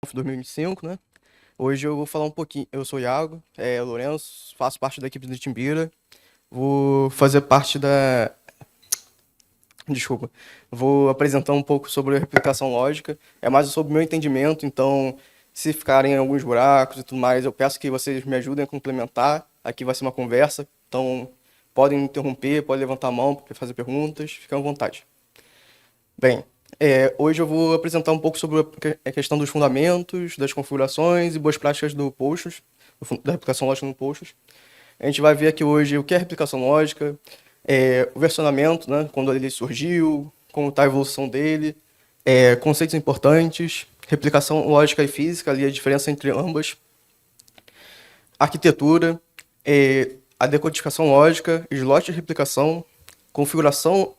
2025, né? Hoje eu vou falar um pouquinho. Eu sou o Iago, Lourenço, faço parte da equipe do Timbira. Vou fazer parte da. Desculpa. Vou apresentar um pouco sobre a replicação lógica. É mais sobre o meu entendimento, então, se ficarem alguns buracos e tudo mais, eu peço que vocês me ajudem a complementar. Aqui vai ser uma conversa, então podem interromper, podem levantar a mão para fazer perguntas, fiquem à vontade. Bem, hoje eu vou apresentar um pouco sobre a questão dos fundamentos, das configurações e boas práticas do Postgres, da replicação lógica no Postgres. A gente vai ver aqui hoje o que é replicação lógica, o versionamento, né, quando ele surgiu, como está a evolução dele, conceitos importantes, replicação lógica e física, ali a diferença entre ambas, arquitetura, a decodificação lógica, slot de replicação, configuração,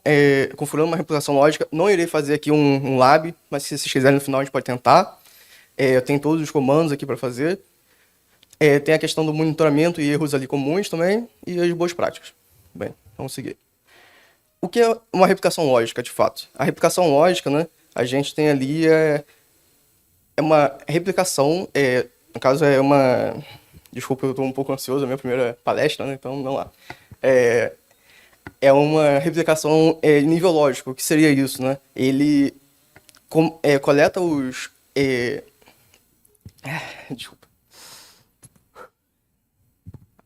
configurando uma replicação lógica. Não irei fazer aqui um lab, mas se vocês quiserem no final a gente pode tentar. Eu tenho todos os comandos aqui para fazer. Tem a questão do monitoramento e erros ali comuns também, e as boas práticas. Bem, vamos seguir. O que é uma replicação lógica, de fato? A replicação lógica, né, a gente tem ali uma replicação, no caso é uma... Desculpa, eu estou um pouco ansioso, é a minha primeira palestra, né, então vamos lá. É uma replicação em nível lógico. O que seria isso, né? Ele coleta os... Desculpa.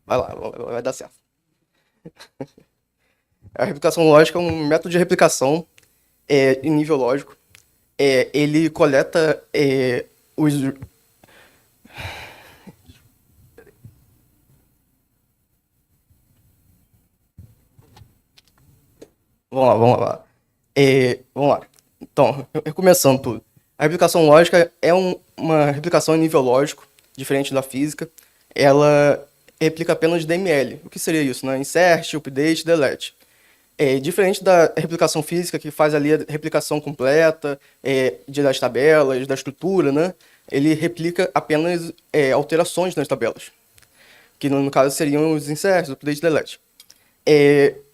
Vai lá, vai dar certo. A replicação lógica é um método de replicação em nível lógico. Ele coleta os... Vamos lá. Vamos lá. Então, recomeçando tudo. A replicação lógica é uma replicação em nível lógico, diferente da física. Ela replica apenas DML. O que seria isso, né? Insert, update, delete. Diferente da replicação física, que faz ali a replicação completa das tabelas, da estrutura, né? Ele replica apenas alterações nas tabelas, que no caso seriam os inserts, update, delete.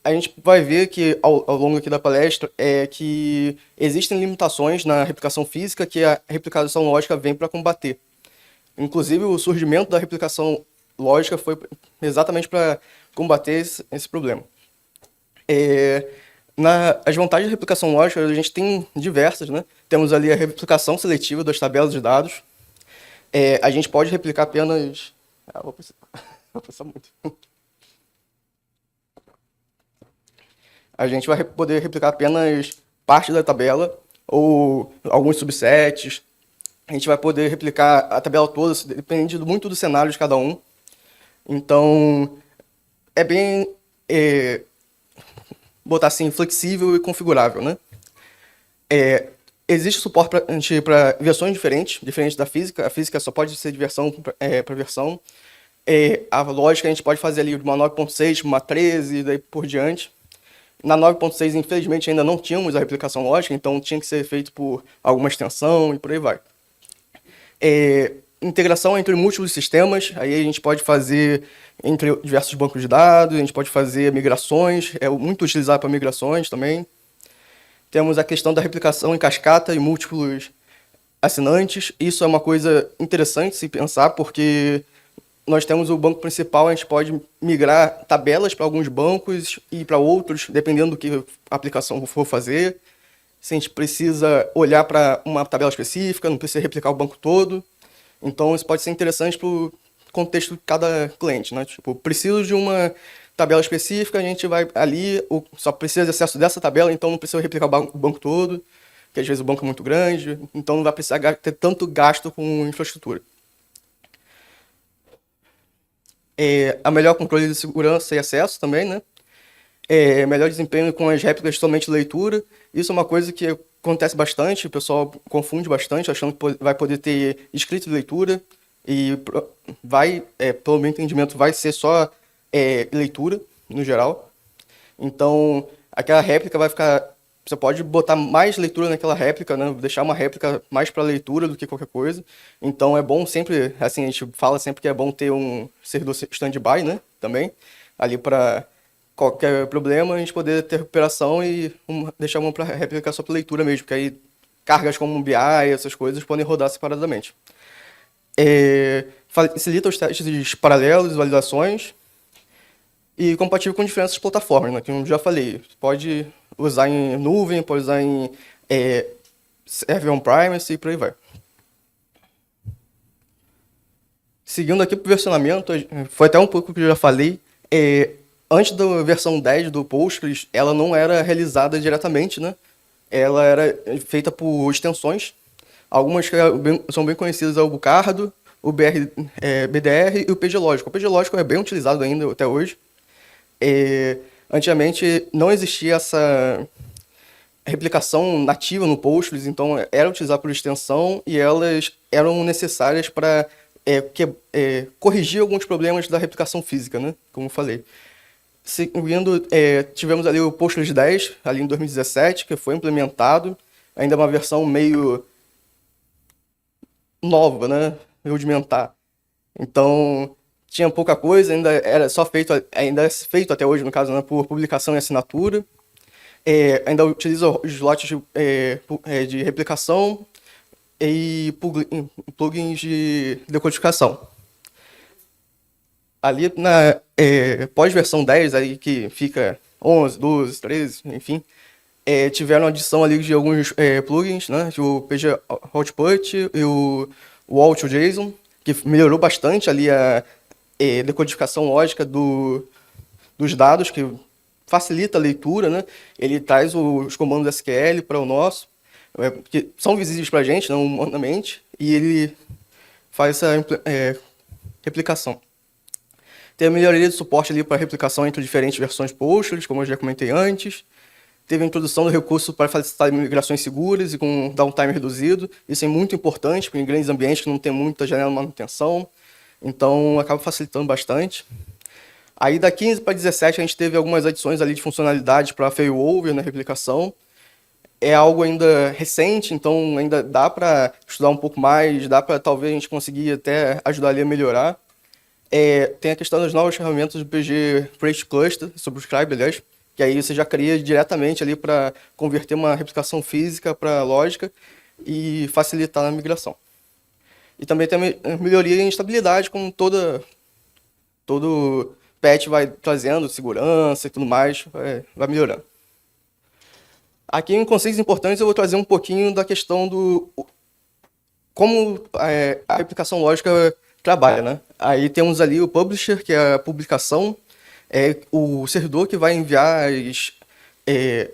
A gente vai ver que ao longo aqui da palestra que existem limitações na replicação física que a replicação lógica vem para combater. Inclusive, o surgimento da replicação lógica foi exatamente para combater esse problema. As vantagens da replicação lógica, a gente tem diversas, né? Temos ali a replicação seletiva das tabelas de dados. A gente pode replicar apenas... vou precisar muito. A gente vai poder replicar apenas parte da tabela ou alguns subsets. A gente vai poder replicar a tabela toda, depende muito do cenário de cada um. Então, é bem, botar assim, flexível e configurável, né? Existe suporte para versões diferentes da física. A física só pode ser de versão para versão. A lógica a gente pode fazer ali de uma 9.6 uma 13 e daí por diante. Na 9.6, infelizmente, ainda não tínhamos a replicação lógica, então tinha que ser feito por alguma extensão e por aí vai. Integração entre múltiplos sistemas, aí a gente pode fazer entre diversos bancos de dados, a gente pode fazer migrações, é muito utilizado para migrações também. Temos a questão da replicação em cascata e múltiplos assinantes. Isso é uma coisa interessante se pensar, porque nós temos o banco principal, a gente pode migrar tabelas para alguns bancos e para outros, dependendo do que a aplicação for fazer. Se a gente precisa olhar para uma tabela específica, não precisa replicar o banco todo. Então, isso pode ser interessante para o contexto de cada cliente, né? Tipo, preciso de uma tabela específica, a gente vai ali, só precisa de acesso dessa tabela, então não precisa replicar o banco todo, porque às vezes o banco é muito grande, então não vai precisar ter tanto gasto com infraestrutura. A melhor controle de segurança e acesso também, né? Melhor desempenho com as réplicas somente de leitura. Isso é uma coisa que acontece bastante, o pessoal confunde bastante, achando que vai poder ter escrita de leitura, e pelo meu entendimento, vai ser só leitura, no geral. Então, aquela réplica vai ficar... Você pode botar mais leitura naquela réplica, né? Deixar uma réplica mais para leitura do que qualquer coisa. Então, é bom sempre... Assim, a gente fala sempre que é bom ter um servidor stand-by, né? Também, ali para qualquer problema, a gente poder ter recuperação e deixar uma para réplica só para leitura mesmo, porque aí cargas como BI, essas coisas podem rodar separadamente. Facilita os testes paralelos, validações e compatível com diferentes plataformas, né, que eu já falei. Pode usar em nuvem, pode usar em server on-premise e por aí vai. Seguindo aqui para o versionamento, foi até um pouco que eu já falei. Antes da versão 10 do Postgres, ela não era realizada diretamente, né? Ela era feita por extensões. Algumas que são bem conhecidas é o Bucardo, o BDR e o PGLogic. O PGLogic é bem utilizado ainda até hoje. Antigamente não existia essa replicação nativa no Postgres, então era utilizado por extensão e elas eram necessárias para corrigir alguns problemas da replicação física, né? Como eu falei. Seguindo, tivemos ali o Postgres 10, ali em 2017, que foi implementado, ainda uma versão meio nova, né? Rudimentar. Então, tinha pouca coisa, ainda era só feito, ainda é feito até hoje, no caso, né, por publicação e assinatura. Ainda utiliza os slots de replicação e plugins de decodificação. Ali na pós-versão 10, aí que fica 11, 12, 13, enfim, tiveram adição ali de alguns plugins, né? O PG Output e o Alt-JSON, que melhorou bastante ali a decodificação lógica dos dados, que facilita a leitura, né? Ele traz os comandos SQL para o nosso, que são visíveis para a gente, não humanamente, e ele faz essa replicação. Tem a melhoria de suporte ali para replicação entre diferentes versões Postgres, como eu já comentei antes. Teve a introdução do recurso para facilitar migrações seguras e com downtime reduzido. Isso é muito importante, porque em grandes ambientes que não tem muita janela de manutenção. Então, acaba facilitando bastante. Aí, da 15 para 17, a gente teve algumas adições ali de funcionalidades para failover na replicação. É algo ainda recente, então ainda dá para estudar um pouco mais, dá para talvez a gente conseguir até ajudar ali a melhorar. Tem a questão das novas ferramentas do PG Freight Cluster, Subscribe, aliás, que aí você já cria diretamente ali para converter uma replicação física para lógica e facilitar a migração. E também tem a melhoria em estabilidade, como todo patch vai trazendo, segurança e tudo mais, vai melhorando. Aqui em conceitos importantes eu vou trazer um pouquinho da questão do como a replicação lógica trabalha, né? Aí temos ali o publisher, que é a publicação, o servidor que vai enviar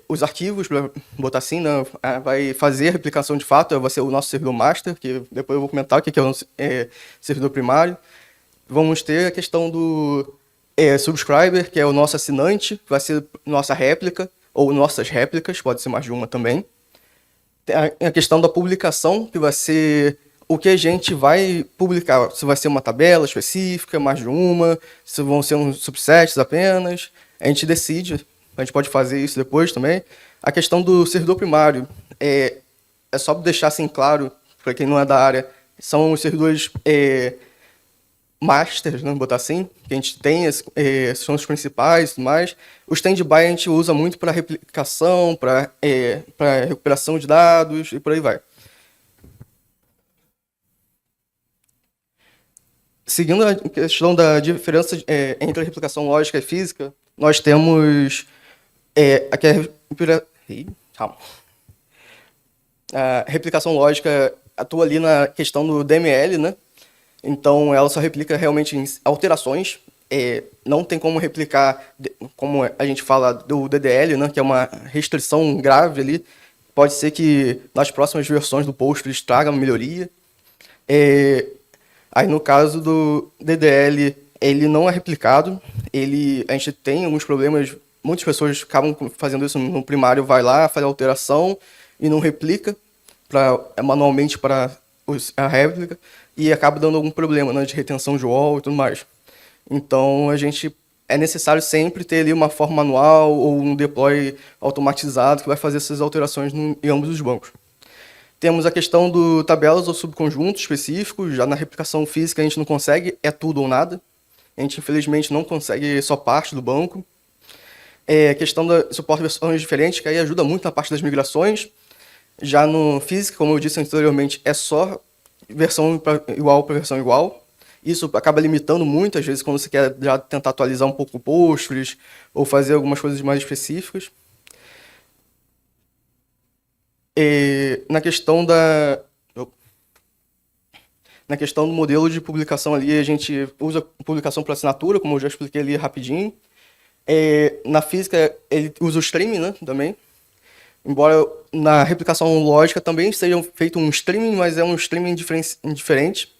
os arquivos, para botar assim, né? Vai fazer a replicação de fato, vai ser o nosso servidor master, que depois eu vou comentar o que é o servidor primário. Vamos ter a questão do subscriber, que é o nosso assinante, que vai ser nossa réplica, ou nossas réplicas, pode ser mais de uma também. Tem a questão da publicação, que vai ser o que a gente vai publicar. Se vai ser uma tabela específica, mais de uma, se vão ser uns subsets apenas. A gente decide, a gente pode fazer isso depois também. A questão do servidor primário, é só deixar assim claro, para quem não é da área, são os servidores masters, vamos botar assim, que a gente tem, são os principais e tudo mais. O standby a gente usa muito para replicação, para recuperação de dados e por aí vai. Seguindo a questão da diferença entre a replicação lógica e física, nós temos aqui a replicação lógica atua ali na questão do DML, né? Então, ela só replica realmente em alterações. Não tem como replicar, como a gente fala do DDL, né? Que é uma restrição grave ali. Pode ser que nas próximas versões do Postgres traga uma melhoria. Aí, no caso do DDL, ele não é replicado. A gente tem alguns problemas. Muitas pessoas acabam fazendo isso no primário, vai lá, faz a alteração e não replica manualmente para a réplica e acaba dando algum problema, né, de retenção de wall e tudo mais. Então, é necessário sempre ter ali uma forma manual ou um deploy automatizado que vai fazer essas alterações em ambos os bancos. Temos a questão do tabelas ou subconjuntos específicos. Já na replicação física a gente não consegue, é tudo ou nada. A gente, infelizmente, não consegue só parte do banco. A questão do suporte a versões diferentes, que aí ajuda muito na parte das migrações. Já no física, como eu disse anteriormente, é só igual para versão igual. Isso acaba limitando muito, às vezes, quando você quer já tentar atualizar um pouco o Postgres ou fazer algumas coisas mais específicas. E na questão do modelo de publicação ali, a gente usa publicação por assinatura, como eu já expliquei ali rapidinho. Na física, ele usa o streaming, né, também. Embora na replicação lógica também seja feito um streaming, mas é um streaming diferente.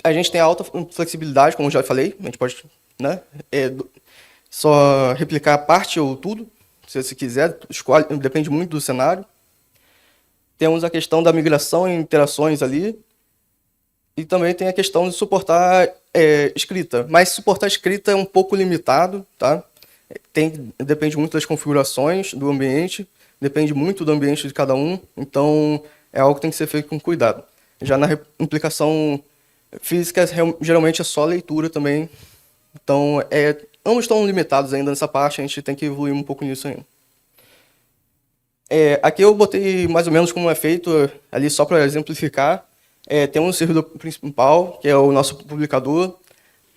A gente tem alta flexibilidade, como eu já falei. A gente pode, né, só replicar parte ou tudo, se você quiser. Escolhe, depende muito do cenário. Temos a questão da migração e interações ali. E também tem a questão de suportar escrita. Mas suportar escrita é um pouco limitado, tá? Depende muito das configurações do ambiente, depende muito do ambiente de cada um, então é algo que tem que ser feito com cuidado. Já na implicação física, geralmente é só leitura também, então ambos estão limitados ainda nessa parte, a gente tem que evoluir um pouco nisso ainda. Aqui eu botei mais ou menos como é feito, ali só para exemplificar. Tem um servidor principal, que é o nosso publicador.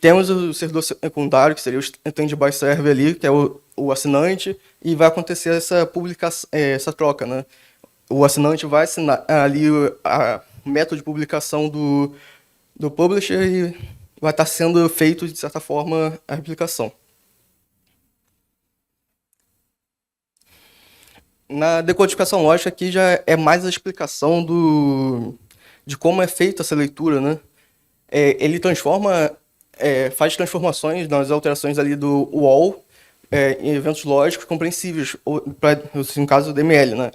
Temos o servidor secundário, que seria o standby server ali, que é o assinante, e vai acontecer essa publicação, essa troca, né? O assinante vai assinar ali o método de publicação do publisher e vai estar sendo feito, de certa forma, a replicação. Na decodificação lógica aqui já é mais a explicação de como é feita essa leitura, né? Ele faz transformações nas alterações ali do UOL em eventos lógicos compreensíveis, no caso do DML, né?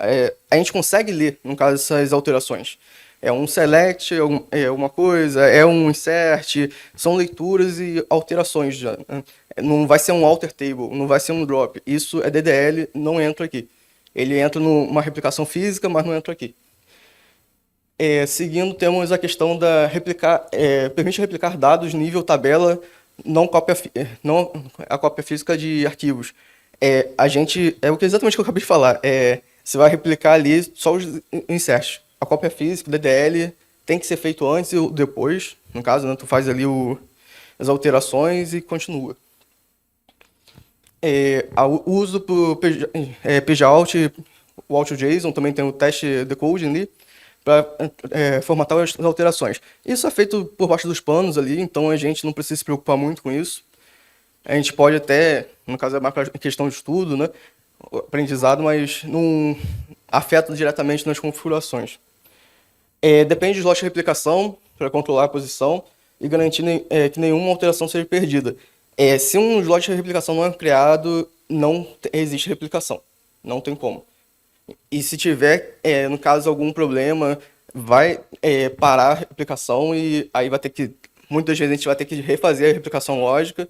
A gente consegue ler, no caso, essas alterações. É um select, é uma coisa, é um insert, são leituras e alterações já, né? Não vai ser um alter table, não vai ser um drop. Isso é DDL, não entra aqui. Ele entra numa replicação física, mas não entra aqui. Seguindo, temos a questão da permite replicar dados nível tabela, não a cópia física de arquivos. Exatamente o que eu acabei de falar. Você vai replicar ali só os inserts. A cópia física, o DDL, tem que ser feito antes ou depois. No caso, né, tu faz ali as alterações e continua. O uso do PGOut, o Out.json, também tem o teste decoding ali, para formatar as alterações. Isso é feito por baixo dos panos ali, então a gente não precisa se preocupar muito com isso. A gente pode até, no caso é mais para questão de estudo, né, aprendizado, mas não afeta diretamente nas configurações. Depende do slot de replicação para controlar a posição e garantir que nenhuma alteração seja perdida. Se um slot de replicação não é criado, não existe replicação. Não tem como. E se tiver, no caso, algum problema, vai parar a replicação e aí vai ter que... Muitas vezes a gente vai ter que refazer a replicação lógica,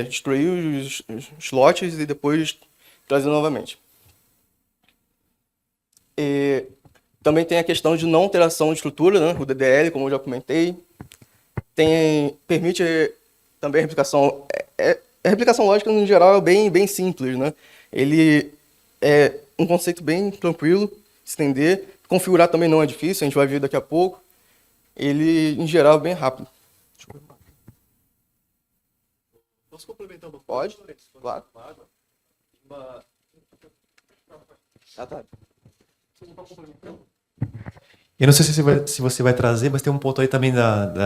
destruir os slots e depois trazer novamente. Também tem a questão de não alteração de estrutura, né? O DDL, como eu já comentei. Permite também a replicação... A replicação lógica, no geral, é bem simples, né? Ele é um conceito bem tranquilo, estender. Configurar também não é difícil, a gente vai ver daqui a pouco. Ele, em geral, é bem rápido. Posso complementar uma coisa? Pode, claro. Tá. Eu não sei se você vai trazer, mas tem um ponto aí também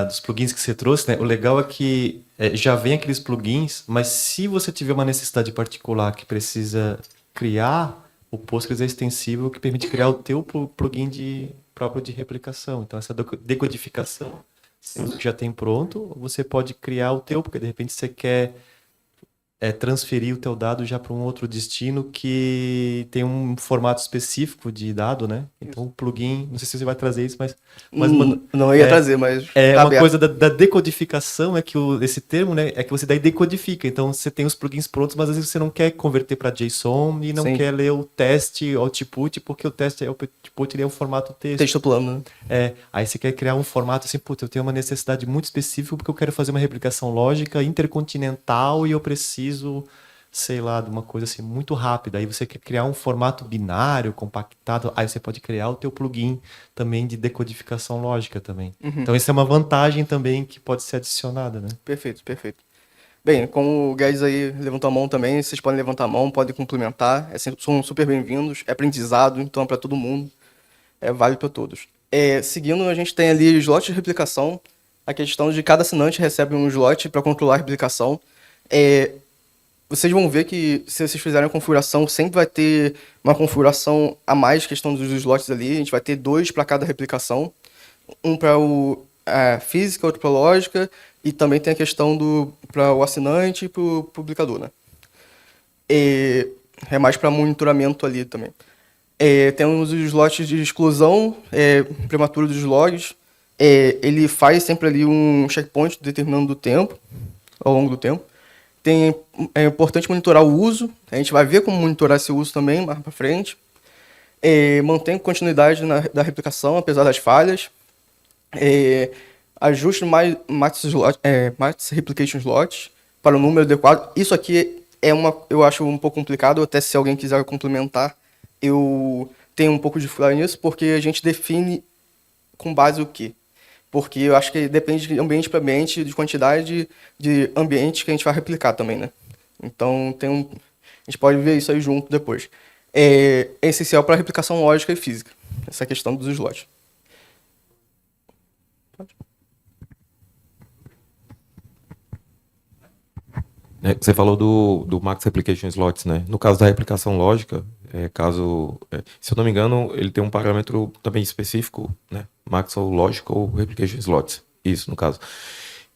dos plugins que você trouxe, né? O legal é que já vem aqueles plugins, mas se você tiver uma necessidade particular que precisa criar, o Postgres é extensível que permite criar o teu plugin próprio de replicação. Então, essa decodificação, sendo que já tem pronto, você pode criar o teu, porque de repente você quer transferir o teu dado já para um outro destino que tem um formato específico de dado, né? Então, o plugin, não sei se você vai trazer isso, mas não ia trazer, mas uma coisa da decodificação é que esse termo, né, é que você daí decodifica. Então, você tem os plugins prontos, mas às vezes você não quer converter para JSON e não quer ler o teste output, porque o output ele é um formato texto. Texto plano, né? Aí você quer criar um formato assim, eu tenho uma necessidade muito específica porque eu quero fazer uma replicação lógica intercontinental e eu preciso sei lá, de uma coisa assim muito rápida. Aí você quer criar um formato binário, compactado, aí você pode criar o teu plugin também de decodificação lógica também. Então, isso é uma vantagem também que pode ser adicionada, né? Perfeito, perfeito. Bem, como o Guedes aí levantou a mão também, vocês podem levantar a mão, podem complementar, são super bem-vindos, é aprendizado, então é para todo mundo, é válido para todos. Seguindo, a gente tem ali slots de replicação, a questão de cada assinante recebe um slot para controlar a replicação. Vocês vão ver que se vocês fizerem a configuração, sempre vai ter uma configuração a mais, questão dos slots ali, a gente vai ter 2 para cada replicação, um para o física, outro para lógica, e também tem a questão para o assinante e para o publicador, né? É mais para monitoramento ali também. Temos os slots de exclusão prematura dos logs. Ele faz sempre ali um checkpoint determinando o tempo, ao longo do tempo. É importante monitorar o uso. A gente vai ver como monitorar esse uso também mais para frente. Mantém continuidade da replicação, apesar das falhas. Ajuste max replication slots para o número adequado. Isso aqui eu acho um pouco complicado, até se alguém quiser complementar, eu tenho um pouco de dificuldade nisso, porque a gente define com base o quê? Porque eu acho que depende de ambiente para ambiente, de quantidade de ambientes que a gente vai replicar também, né? Então, a gente pode ver isso aí junto depois. É essencial para a replicação lógica e física, essa questão dos slots. Você falou do Max Replication Slots, né? No caso da replicação lógica, se eu não me engano, ele tem um parâmetro também específico, né? Max ou Logical Replication Slots, isso no caso.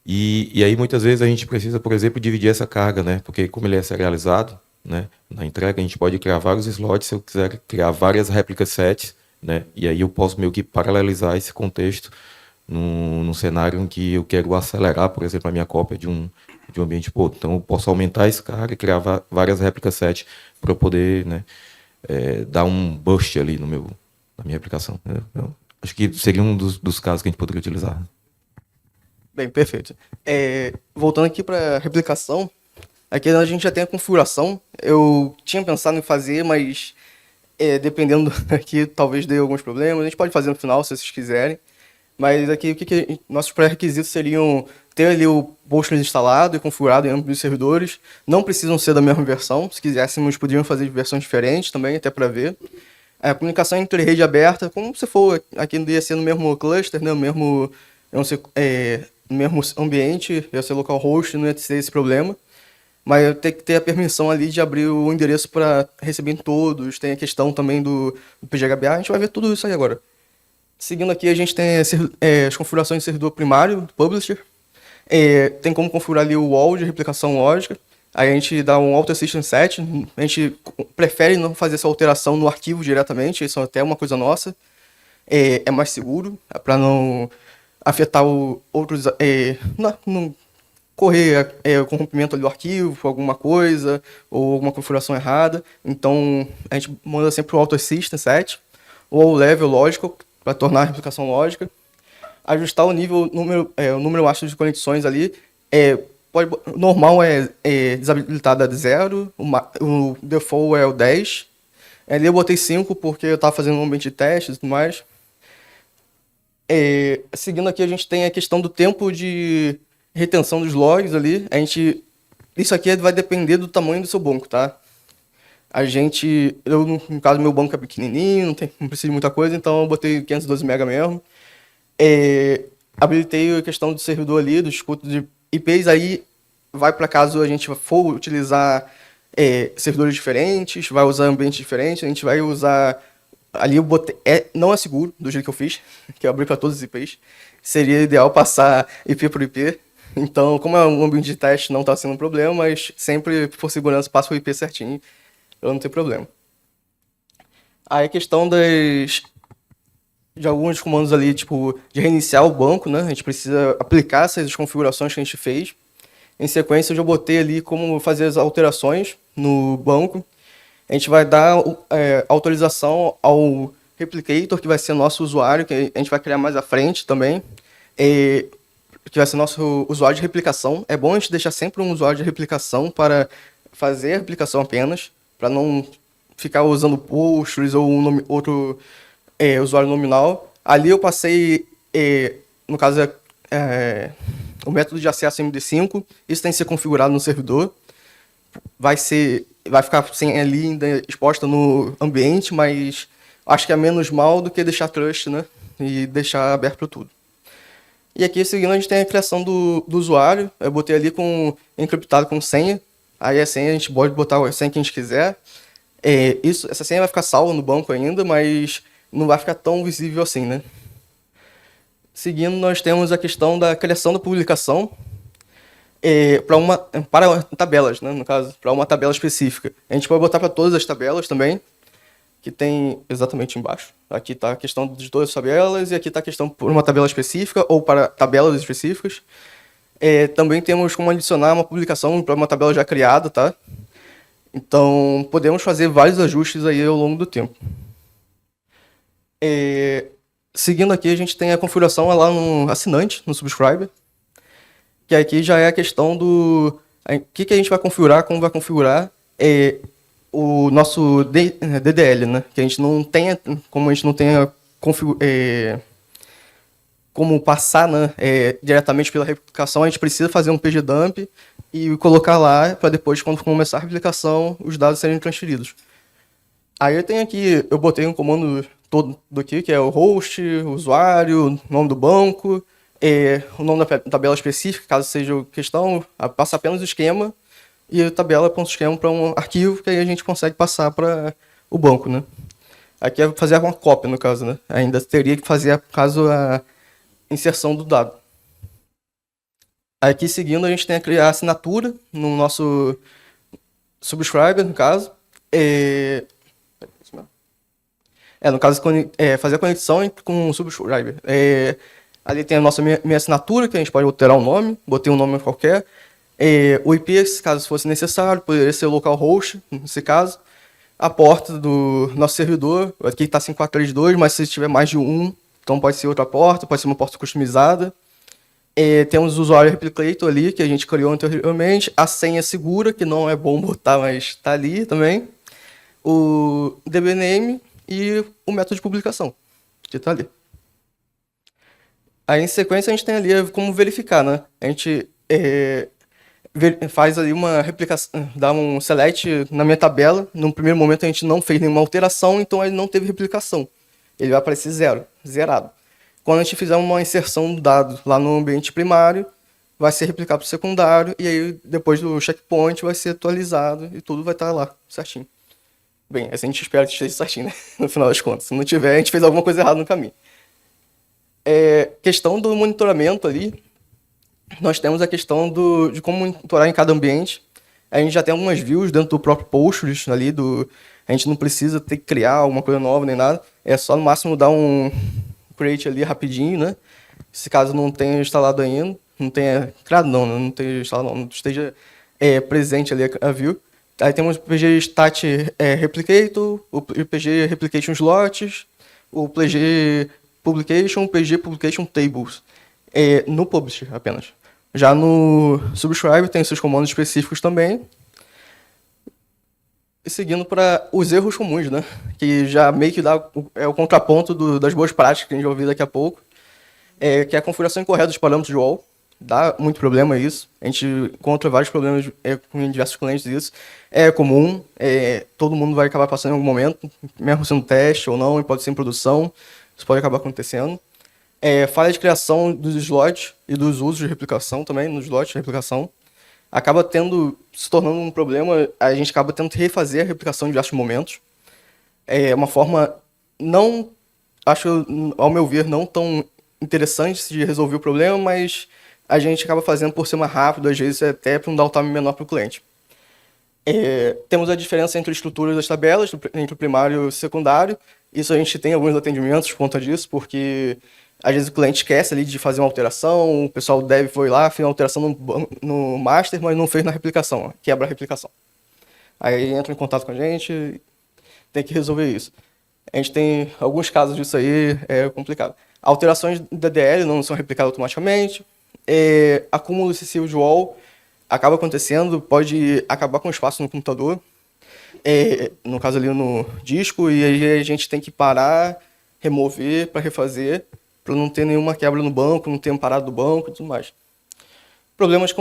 E aí muitas vezes a gente precisa, por exemplo, dividir essa carga, né? Porque como ele é serializado, né? Na entrega a gente pode criar vários slots, se eu quiser criar várias réplicas sets, né? E aí eu posso meio que paralelizar esse contexto num cenário em que eu quero acelerar, por exemplo, a minha cópia de um ambiente para outro. Então, eu posso aumentar esse carga e criar várias réplicas set para eu poder, né, dar um burst ali na minha aplicação. Né? Então, acho que seria um dos casos que a gente poderia utilizar. Bem, perfeito. Voltando aqui para a replicação, aqui a gente já tem a configuração. Eu tinha pensado em fazer, mas dependendo aqui, talvez dê alguns problemas. A gente pode fazer no final, se vocês quiserem. Mas aqui, nossos pré-requisitos seriam ter ali o Postgres instalado e configurado em ambos os servidores. Não precisam ser da mesma versão. Se quiséssemos, poderiam fazer de versões diferentes também, até para ver. A comunicação entre rede aberta, como se for aqui ia ser no mesmo cluster, né? No mesmo ambiente, ia ser localhost, não ia ter esse problema. Mas eu tenho que ter a permissão ali de abrir o endereço para receber em todos. Tem a questão também do PGHBA. A gente vai ver tudo isso aí agora. Seguindo aqui, a gente tem as configurações de servidor primário, do publisher. Tem como configurar ali o wall de replicação lógica. Aí a gente dá um auto system set. A gente prefere não fazer essa alteração no arquivo diretamente. Isso é até uma coisa nossa. É mais seguro, para não afetar outros... não correr o corrompimento ali do arquivo, alguma coisa, ou alguma configuração errada. Então, a gente manda sempre o auto system set, ou o level lógico, para tornar a replicação lógica. Ajustar o número máximo de conexões ali. Normal é desabilitado a 0, o default é o 10. Ali eu botei 5 porque eu estava fazendo um ambiente de testes e tudo mais. Seguindo aqui, a gente tem a questão do tempo de retenção dos logs ali. Isso aqui vai depender do tamanho do seu banco, tá? No caso, meu banco é pequenininho, não precisa de muita coisa, então eu botei 512 MB mesmo. Habilitei a questão do servidor ali, do escudo de IPs, aí vai para caso a gente for utilizar servidores diferentes, vai usar ambientes diferentes, a gente vai usar... Ali eu botei... não é seguro, do jeito que eu fiz, que eu abri para todos os IPs. Seria ideal passar IP por IP. Então, como é um ambiente de teste, não está sendo um problema, mas sempre, por segurança, passa o IP certinho, para não ter problema. Aí a questão de alguns comandos ali, tipo, de reiniciar o banco, né? A gente precisa aplicar essas configurações que a gente fez. Em sequência, eu já botei ali como fazer as alterações no banco. A gente vai dar autorização ao replicator, que vai ser nosso usuário, que a gente vai criar mais à frente também, que vai ser nosso usuário de replicação. É bom a gente deixar sempre um usuário de replicação para fazer a replicação apenas, para não ficar usando posters ou outro usuário nominal. Ali eu passei, no caso, o método de acesso MD5. Isso tem que ser configurado no servidor. Vai ficar sem ali ainda exposta no ambiente, mas acho que é menos mal do que deixar trust, né? E deixar aberto para tudo. E aqui, seguindo, a gente tem a criação do usuário. Eu botei ali encriptado com senha. Aí a senha a gente pode botar a senha que a gente quiser. Essa senha vai ficar salva no banco ainda, mas não vai ficar tão visível assim, né? Seguindo, nós temos a questão da criação da publicação para tabelas, né? No caso, para uma tabela específica. A gente pode botar para todas as tabelas também, que tem exatamente embaixo. Aqui está a questão de todas as tabelas e aqui está a questão por uma tabela específica ou para tabelas específicas. Também temos como adicionar uma publicação para uma tabela já criada, tá? Então, podemos fazer vários ajustes aí ao longo do tempo. Seguindo aqui, a gente tem a configuração lá no assinante, no subscriber, que aqui já é a questão do que a gente vai configurar, como vai configurar o nosso DDL, né? Que a gente não tenha, como a gente não tenha como passar, né, diretamente pela replicação, a gente precisa fazer um pgdump e colocar lá para depois, quando começar a replicação, os dados serem transferidos. Aí eu botei um comando todo aqui, que é o host, o usuário, o nome do banco, o nome da tabela específica, caso seja questão, passa apenas o esquema e a tabela.esquema para um arquivo que aí a gente consegue passar para o banco, né? Aqui é fazer uma cópia, no caso, né? Ainda teria que fazer, caso a inserção do dado. Aqui, seguindo, a gente tem que criar a assinatura no nosso subscriber, no caso. No caso, fazer a conexão com o subscriber. Ali tem a nossa minha assinatura, que a gente pode alterar o nome, botei um nome qualquer. O IP, caso fosse necessário, poderia ser o localhost, nesse caso. A porta do nosso servidor, aqui está 5432, mas se tiver mais de um, então pode ser outra porta, pode ser uma porta customizada. Temos o usuário replicator ali, que a gente criou anteriormente. A senha segura, que não é bom botar, mas está ali também. O dbname e o método de publicação, que está ali. Aí, em sequência, a gente tem ali como verificar, né? A gente faz ali uma replicação, dá um select na minha tabela. No primeiro momento, a gente não fez nenhuma alteração, então ele não teve replicação. Ele vai aparecer zerado. Quando a gente fizer uma inserção do dado lá no ambiente primário, vai ser replicado para o secundário, e aí depois do checkpoint vai ser atualizado e tudo vai estar lá, certinho. Bem, assim a gente espera que esteja certinho, né? No final das contas. Se não tiver, a gente fez alguma coisa errada no caminho. Questão do monitoramento ali, nós temos a questão de como monitorar em cada ambiente. A gente já tem algumas views dentro do próprio Postgres ali, a gente não precisa ter que criar alguma coisa nova nem nada, é só no máximo dar um create ali rapidinho, né? Se caso não tenha instalado ainda, não tenha criado não tenha instalado não esteja presente ali a view. Aí temos o PG Stat Replicator, o PG Replication Slots, o PG Publication Tables, no Publisher apenas. Já no Subscribe tem seus comandos específicos também. E seguindo para os erros comuns, né? Que já meio que dá o contraponto das boas práticas que a gente vai ouvir daqui a pouco. Que é a configuração incorreta dos parâmetros de wall. Dá muito problema isso. A gente encontra vários problemas com diversos clientes disso. É comum, todo mundo vai acabar passando em algum momento, mesmo sendo teste ou não, e pode ser em produção. Isso pode acabar acontecendo. Falha de criação dos slots e dos usos de replicação também, nos slots de replicação. Acaba se tornando um problema, a gente acaba tendo que refazer a replicação em diversos momentos. É uma forma ao meu ver, não tão interessante de resolver o problema, mas a gente acaba fazendo por ser mais rápido, às vezes até para não dar um time menor para o cliente. Temos a diferença entre estruturas das tabelas, entre o primário e o secundário. Isso a gente tem alguns atendimentos por conta disso, porque às vezes o cliente esquece ali de fazer uma alteração, o pessoal foi lá, fez uma alteração no master, mas não fez na replicação, quebra a replicação. Aí entra em contato com a gente, tem que resolver isso. A gente tem alguns casos disso aí, é complicado. Alterações da DDL não são replicadas automaticamente, acúmulo excessivo de wall, acaba acontecendo, pode acabar com o espaço no computador, no caso ali no disco, e aí a gente tem que parar, remover para refazer, para não ter nenhuma quebra no banco, não ter um parado do banco e tudo mais. Problemas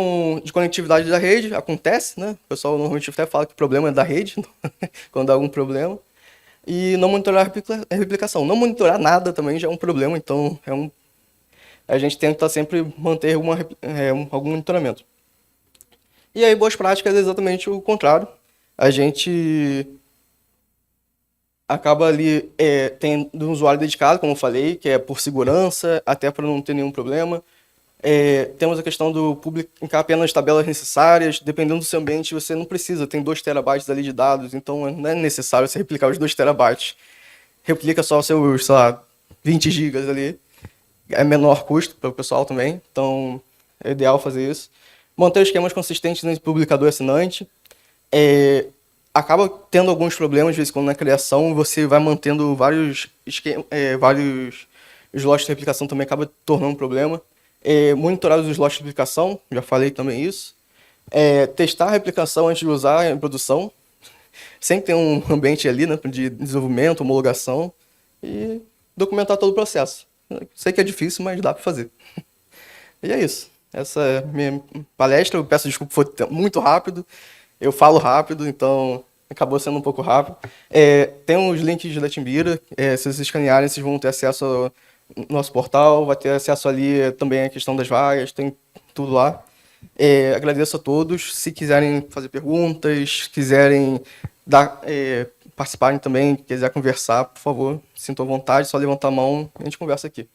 de conectividade da rede, acontece, né? O pessoal normalmente até fala que o problema é da rede, quando dá algum problema. E não monitorar a replicação. Não monitorar nada também já é um problema, então a gente tenta sempre manter algum monitoramento. E aí, boas práticas é exatamente o contrário. A gente acaba ali tendo um usuário dedicado, como eu falei, que é por segurança, até para não ter nenhum problema. Temos a questão do publicar apenas tabelas necessárias. Dependendo do seu ambiente, você não precisa, tem 2 terabytes ali de dados, então não é necessário você replicar os 2 terabytes. Replica só seus, sei lá, 20 gigas ali. É menor custo para o pessoal também, então é ideal fazer isso. Manter esquemas consistentes entre publicador e assinante. Acaba tendo alguns problemas, às vezes, quando na criação você vai mantendo vários slots de replicação, também acaba tornando um problema. Monitorar os slots de replicação, já falei também isso. Testar a replicação antes de usar em produção. Sempre tem um ambiente ali, né, de desenvolvimento, homologação. E documentar todo o processo. Sei que é difícil, mas dá para fazer. E é isso. Essa é a minha palestra. Eu peço desculpa, foi muito rápido. Eu falo rápido, então acabou sendo um pouco rápido. Tem os links da Timbira. Se vocês escanearem, vocês vão ter acesso ao nosso portal. Vai ter acesso ali também à questão das vagas. Tem tudo lá. Agradeço a todos. Se quiserem fazer perguntas, quiserem participarem também, quiser conversar, por favor, sintam à vontade. Só levantar a mão e a gente conversa aqui.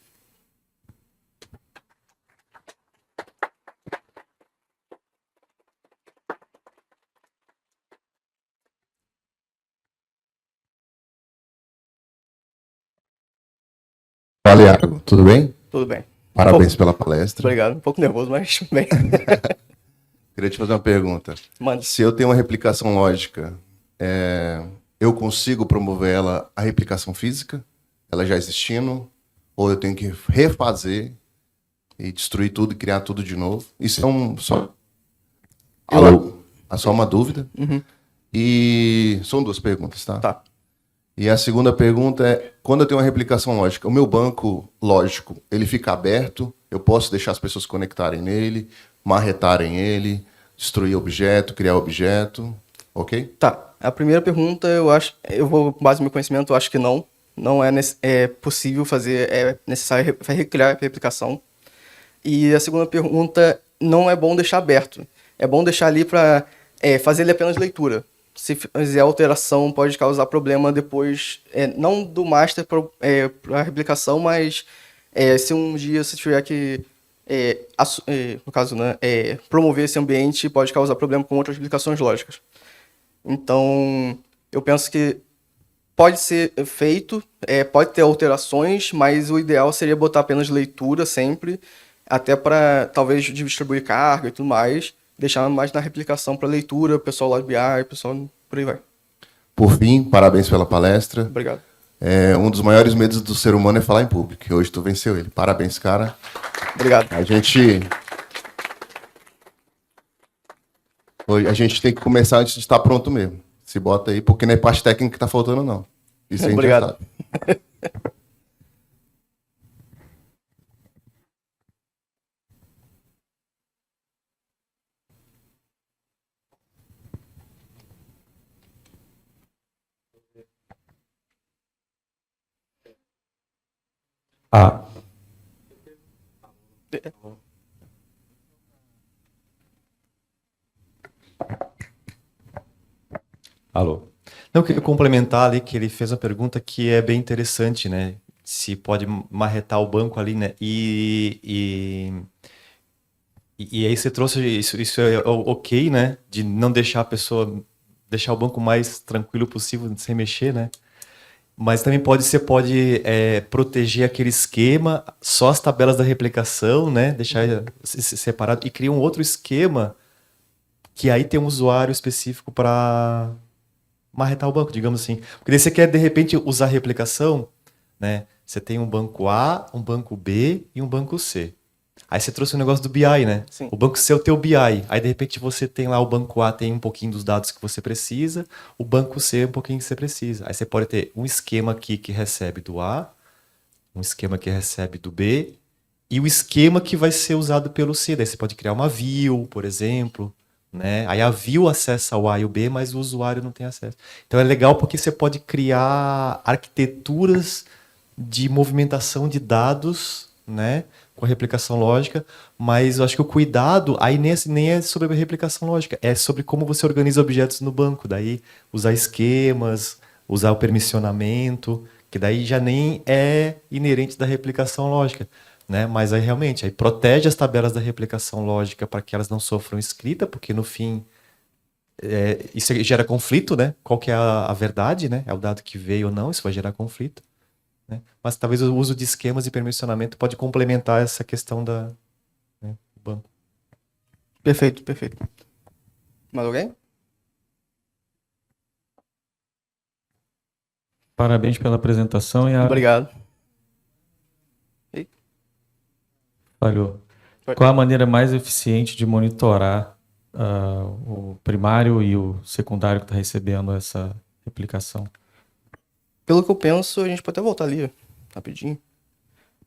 Fala, Iago. Tudo bem? Tudo bem. Parabéns pela palestra. Obrigado. Um pouco nervoso, mas bem. Queria te fazer uma pergunta. Manda. Se eu tenho uma replicação lógica, eu consigo promover ela a replicação física? Ela já existindo? Ou eu tenho que refazer e destruir tudo e criar tudo de novo? Isso é só uma dúvida. Uhum. E são 2 perguntas, tá? Tá. E a segunda pergunta é, quando eu tenho uma replicação lógica, o meu banco lógico, ele fica aberto, eu posso deixar as pessoas conectarem nele, marretarem ele, destruir objeto, criar objeto, ok? Tá. A primeira pergunta, eu vou, com base no meu conhecimento, eu acho que não. Não é possível fazer, é necessário recriar a replicação. E a segunda pergunta, não é bom deixar aberto. É bom deixar ali para fazer ele apenas leitura. Se fizer alteração, pode causar problema depois, não do master para a replicação, mas se um dia você tiver que, no caso, né, promover esse ambiente, pode causar problema com outras replicações lógicas. Então, eu penso que pode ser feito, pode ter alterações, mas o ideal seria botar apenas leitura sempre, até para talvez distribuir carga e tudo mais, deixar mais na replicação para leitura, pessoal lá do BI, pessoal por aí vai. Por fim, parabéns pela palestra. Obrigado. Um dos maiores medos do ser humano é falar em público, e hoje tu venceu ele. Parabéns, cara. Obrigado. A gente tem que começar antes de estar pronto mesmo. Se bota aí, porque não é parte técnica que tá faltando, não. Isso a gente já Obrigado. sabe. Ah, alô. Não, eu queria complementar ali que ele fez uma pergunta que é bem interessante, né? Se pode marretar o banco ali, né? E aí você trouxe isso ok, né? De não deixar a pessoa, deixar o banco mais tranquilo possível, sem mexer, né? Mas também pode proteger aquele esquema, só as tabelas da replicação, né? Deixar separado e criar um outro esquema que aí tem um usuário específico para marretar o banco, digamos assim. Porque daí você quer, de repente, usar a replicação, né? Você tem um banco A, um banco B e um banco C. Aí você trouxe o negócio do BI, né? Sim. O banco C é o teu BI. Aí, de repente, você tem lá o banco A tem um pouquinho dos dados que você precisa, o banco C um pouquinho que você precisa. Aí você pode ter um esquema aqui que recebe do A, um esquema que recebe do B, e o esquema que vai ser usado pelo C. Daí você pode criar uma view, por exemplo, né? Aí a view acessa o A e o B, mas o usuário não tem acesso. Então é legal porque você pode criar arquiteturas de movimentação de dados, né? Com a replicação lógica, mas eu acho que o cuidado aí nem é sobre a replicação lógica, é sobre como você organiza objetos no banco. Daí usar esquemas, usar o permissionamento, que daí já nem é inerente da replicação lógica, né? Mas aí realmente aí protege as tabelas da replicação lógica para que elas não sofram escrita, porque no fim isso gera conflito, né? Qual que é a verdade, né? É o dado que veio ou não, isso vai gerar conflito, né? Mas talvez o uso de esquemas e permissionamento pode complementar essa questão né, do banco. Perfeito, perfeito. Mais alguém? Parabéns pela apresentação e Obrigado. falhou. Foi. Qual a maneira mais eficiente de monitorar o primário e o secundário que está recebendo essa replicação? Pelo que eu penso, a gente pode até voltar ali, rapidinho.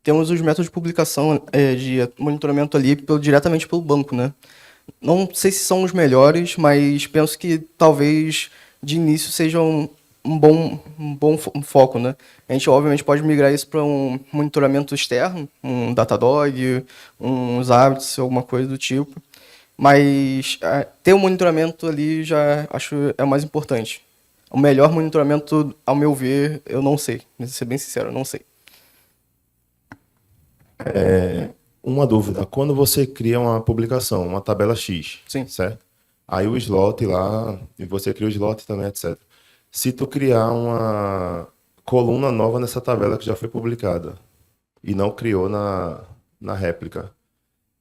Temos os métodos de publicação de monitoramento ali diretamente pelo banco, né? Não sei se são os melhores, mas penso que talvez de início sejam um bom foco, né? A gente obviamente pode migrar isso para um monitoramento externo, um Datadog, um Zabbix, alguma coisa do tipo. Mas ter um monitoramento ali já acho é o mais importante. O melhor monitoramento, ao meu ver, eu não sei. Pra ser bem sincero, eu não sei. Uma dúvida, quando você cria uma publicação, uma tabela X, Sim. certo? Aí o slot lá, e você cria o slot também, etc. Se tu criar uma coluna nova nessa tabela que já foi publicada e não criou na réplica,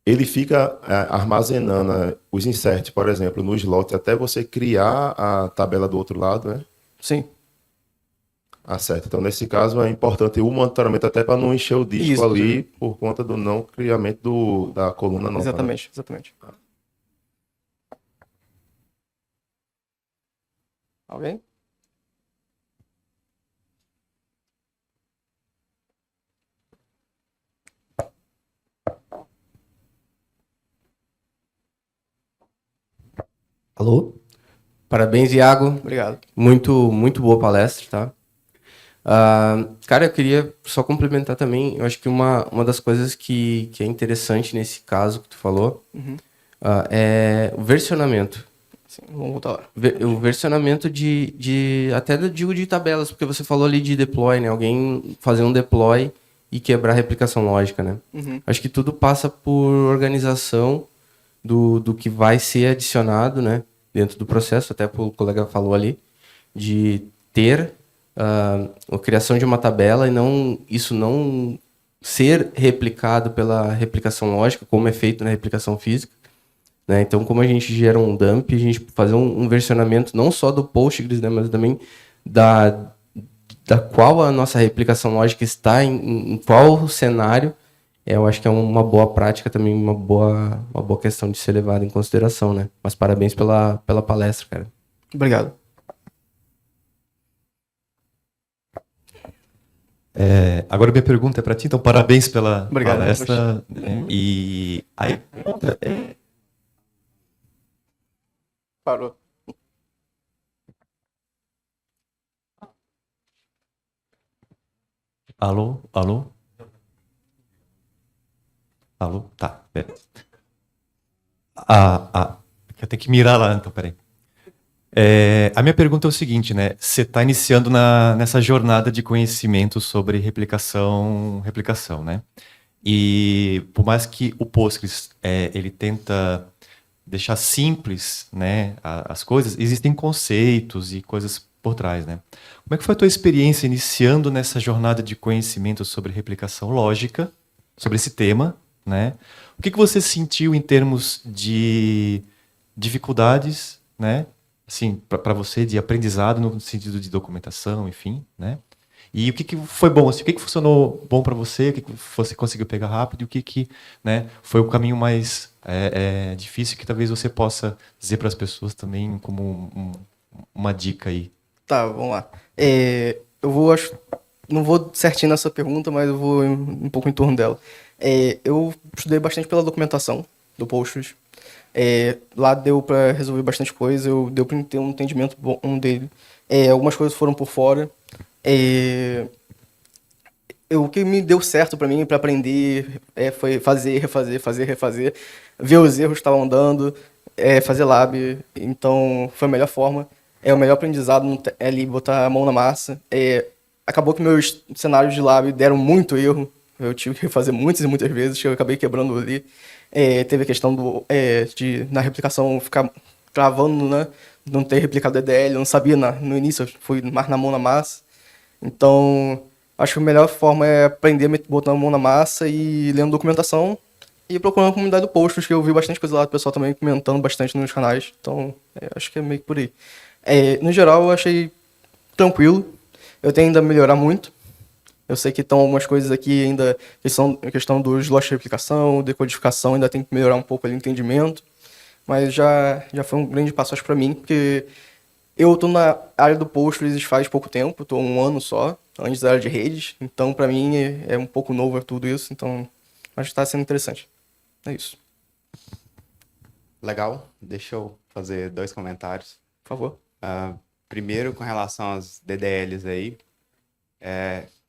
ele fica armazenando os inserts, por exemplo, no slot até você criar a tabela do outro lado, né? Sim. Ah, certo. Então, nesse caso, é importante o monitoramento até para não encher o disco Isso. ali por conta do não criamento da coluna nova. Né? Exatamente, exatamente. Alguém? Alô? Parabéns, Iago. Obrigado. Muito boa palestra, tá? Cara, eu queria só complementar também. Eu acho que uma das coisas que é interessante nesse caso que tu falou é o versionamento. Sim, vamos voltar lá. O versionamento até eu digo de tabelas, porque você falou ali de deploy, né? Alguém fazer um deploy e quebrar a replicação lógica, né? Acho que tudo passa por organização do que vai ser adicionado, né? Dentro do processo, até o colega falou ali, de ter a criação de uma tabela e isso não ser replicado pela replicação lógica, como é feito na replicação física. Né? Então, como a gente gera um dump, a gente fazer um versionamento não só do Postgres, né, mas também da qual a nossa replicação lógica está, em qual cenário, eu acho que é uma boa prática também, uma boa questão de ser levada em consideração. Né? Mas parabéns pela palestra, cara. Obrigado. Agora minha pergunta é para ti, então parabéns pela Obrigado. palestra. E aí, Parou. alô? Alô? Tá. Eu tenho que mirar lá, então, peraí. A minha pergunta é o seguinte, né? Você está iniciando nessa jornada de conhecimento sobre replicação, né? E por mais que o Postgres ele tenta deixar simples, né, as coisas, existem conceitos e coisas por trás, né? Como é que foi a tua experiência iniciando nessa jornada de conhecimento sobre replicação lógica, sobre esse tema, né? O que você sentiu em termos de dificuldades, né? Assim, para você de aprendizado no sentido de documentação, enfim, né? E o que foi bom? Assim, o que funcionou bom para você? O que você conseguiu pegar rápido? E o que né, foi o caminho mais difícil que talvez você possa dizer para as pessoas também como uma dica aí? Tá, vamos lá. Não vou certinho nessa pergunta, mas eu vou um pouco em torno dela. Eu estudei bastante pela documentação do Postgres. Lá deu para resolver bastante coisa, deu para ter um entendimento bom dele. Algumas coisas foram por fora. O que me deu certo para mim, para aprender, foi fazer, refazer, ver os erros que estavam dando, fazer lab. Então, foi a melhor forma. O melhor aprendizado é ali botar a mão na massa. Acabou que meus cenários de lab deram muito erro. Eu tive que refazer muitas e muitas vezes, que eu acabei quebrando ali. Teve a questão de, na replicação, ficar travando, né? Não ter replicado EDL, eu não sabia no início, eu fui mais na mão na massa. Então, acho que a melhor forma é aprender botando a mão na massa e lendo documentação e procurando a comunidade do Postgres, que eu vi bastante coisa lá do pessoal também comentando bastante nos canais. Então, acho que é meio que por aí. No geral, eu achei tranquilo. Eu tenho ainda a melhorar muito. Eu sei que estão algumas coisas aqui ainda que são a questão dos lotes de replicação, decodificação, ainda tem que melhorar um pouco ali o entendimento. Mas já foi um grande passo, acho, para mim, porque eu estou na área do Postgres faz pouco tempo, estou 1 ano só, antes da área de redes. Então, para mim, é um pouco novo tudo isso. Então, acho que está sendo interessante. É isso. Legal. Deixa eu fazer 2 comentários. Por favor. Primeiro, com relação às DDLs aí.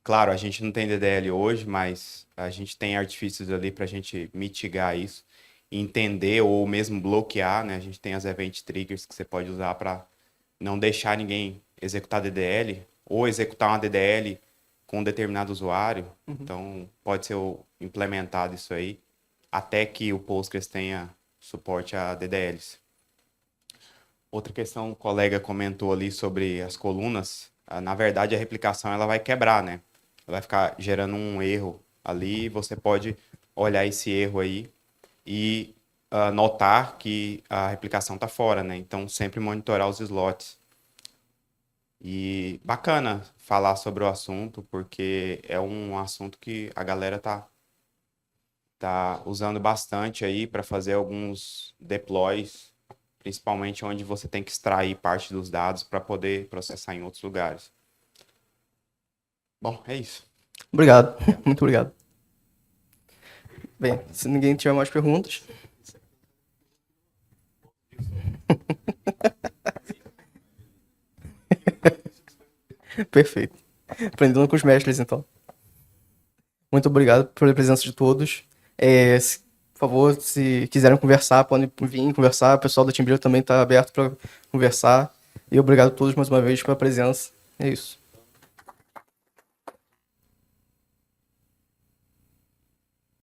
Claro, a gente não tem DDL hoje, mas a gente tem artifícios ali para a gente mitigar isso, entender ou mesmo bloquear, né? A gente tem as event triggers que você pode usar para não deixar ninguém executar DDL ou executar uma DDL com um determinado usuário. Então, pode ser implementado isso aí até que o Postgres tenha suporte a DDLs. Outra questão, o colega comentou ali sobre as colunas. Na verdade, a replicação ela vai quebrar, né? Ela vai ficar gerando um erro ali. Você pode olhar esse erro aí e notar que a replicação está fora, né? Então, sempre monitorar os slots. E bacana falar sobre o assunto, porque é um assunto que a galera tá usando bastante aí para fazer alguns deploys, principalmente onde você tem que extrair parte dos dados para poder processar em outros lugares. Bom, é isso. Obrigado. Muito obrigado. Bem, se ninguém tiver mais perguntas... Perfeito. Aprendendo com os mestres, então. Muito obrigado pela presença de todos. Por favor, se quiserem conversar, podem vir conversar. O pessoal da TeamBuilder também está aberto para conversar. E obrigado a todos mais uma vez pela presença. É isso.